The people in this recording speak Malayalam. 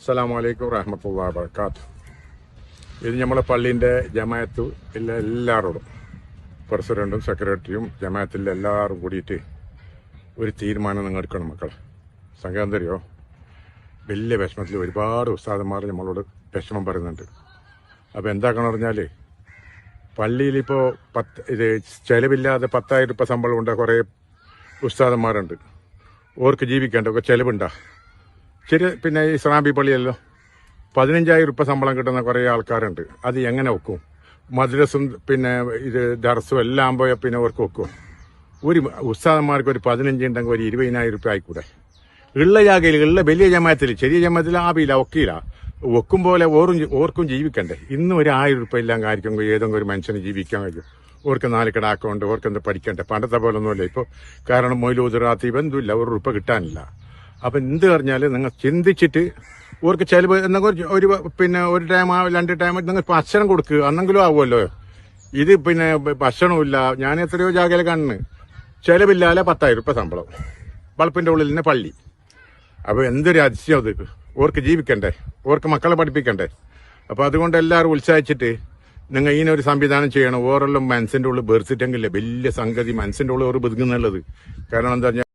അസ്സലാമു അലൈക്കും വറഹ്മത്തുള്ളാഹി വബറകാതുഹു. ഇത് നമ്മളെ പള്ളീൻ്റെ ജമാഅത്ത് എല്ലാവരോടും പ്രസിഡന്റും സെക്രട്ടറിയും ജമാഅത്തിലെ എല്ലാവരും കൂടിയിട്ട് ഒരു തീരുമാനം നിങ്ങൾ എടുക്കണം മക്കളെ. സംഘം എന്തറിയോ, വലിയ വിഷമത്തിൽ ഒരുപാട് ഉസ്താദന്മാർ നമ്മളോട് വിഷമം പറയുന്നുണ്ട്. അപ്പോൾ എന്താക്കണം പറഞ്ഞാൽ, പള്ളിയിലിപ്പോൾ ഇത് ചിലവില്ലാതെ 10,000 രൂപ ശമ്പളം ഉണ്ട് കുറേ ഉസ്താദന്മാരുണ്ട്. ഓർക്ക് ജീവിക്കേണ്ട ഒക്കെ ചിലവുണ്ടാ. ശരി, പിന്നെ ഈ സ്രാബി പള്ളിയല്ലോ 15,000 രൂപ ശമ്പളം കിട്ടുന്ന കുറേ ആൾക്കാരുണ്ട്. അത് എങ്ങനെ വെക്കും? മദ്രസും പിന്നെ ഇത് ദർസും എല്ലാം ആകുമ്പോൾ പിന്നെ ഓർക്ക് വെക്കും. ഒരു ഉസ്താദന്മാർക്ക് ഒരു 15 ഉണ്ടെങ്കിൽ ഒരു 20,000 രൂപ ആയിക്കൂടെ? ഉള്ള ജാഗയിൽ ഉള്ള വലിയ ജമാഅത്തിൽ, ചെറിയ ജമാഅത്തിൽ ആവില്ല, ഒക്കിയില്ല. വെക്കും പോലെ ഓർക്കും ജീവിക്കണ്ടേ? ഇന്നും ഒരു 1000 രൂപ ഇല്ലാങ്ക ആയിരിക്കും ഏതെങ്കിലും ഒരു മനുഷ്യന് ജീവിക്കാൻ കഴിയും. ഓർക്ക് 4 കിട അക്കൗണ്ട്, ഓർക്ക് എന്താ പഠിക്കണ്ടേ? പണ്ടത്തെ പോലെ ഒന്നുമില്ല ഇപ്പോൾ. കാരണം മൊയിലൂദറാത്തി ബന്ധമില്ല, ഒരു രൂപ കിട്ടാനില്ല. അപ്പം എന്ത് പറഞ്ഞാൽ നിങ്ങൾ ചിന്തിച്ചിട്ട് ഓർക്ക് ചിലവ് എന്തെങ്കിലും ഒരു പിന്നെ ഒരു ടൈം 2 ടൈം നിങ്ങൾ ഭക്ഷണം കൊടുക്കുക, അന്നെങ്കിലും ആവുമല്ലോ. ഇത് പിന്നെ ഭക്ഷണമില്ല. ഞാൻ എത്രയോ ജാഗയിൽ കാണുന്നു, ചിലവില്ലാതെ 10,000 രൂപ ശമ്പളം, വളപ്പിൻ്റെ ഉള്ളിൽ തന്നെ പള്ളി. അപ്പോൾ എന്തൊരു അതിശയം അത്! ഓർക്ക് ജീവിക്കണ്ടേ? ഓർക്ക് മക്കളെ പഠിപ്പിക്കണ്ടേ? അപ്പോൾ അതുകൊണ്ട് എല്ലാവരും ഉത്സാഹിച്ചിട്ട് നിങ്ങൾ ഇതിനൊരു സംവിധാനം ചെയ്യണം. ഓരെല്ലാം മനസ്സിൻ്റെ ഉള്ളിൽ ബെർസിറ്റെങ്കിലേ വലിയ സംഗതി മനസ്സിൻ്റെ ഉള്ളിൽ ഒരു ബുദ്ധിമുട്ടുള്ളത്. കാരണം എന്താ പറഞ്ഞാൽ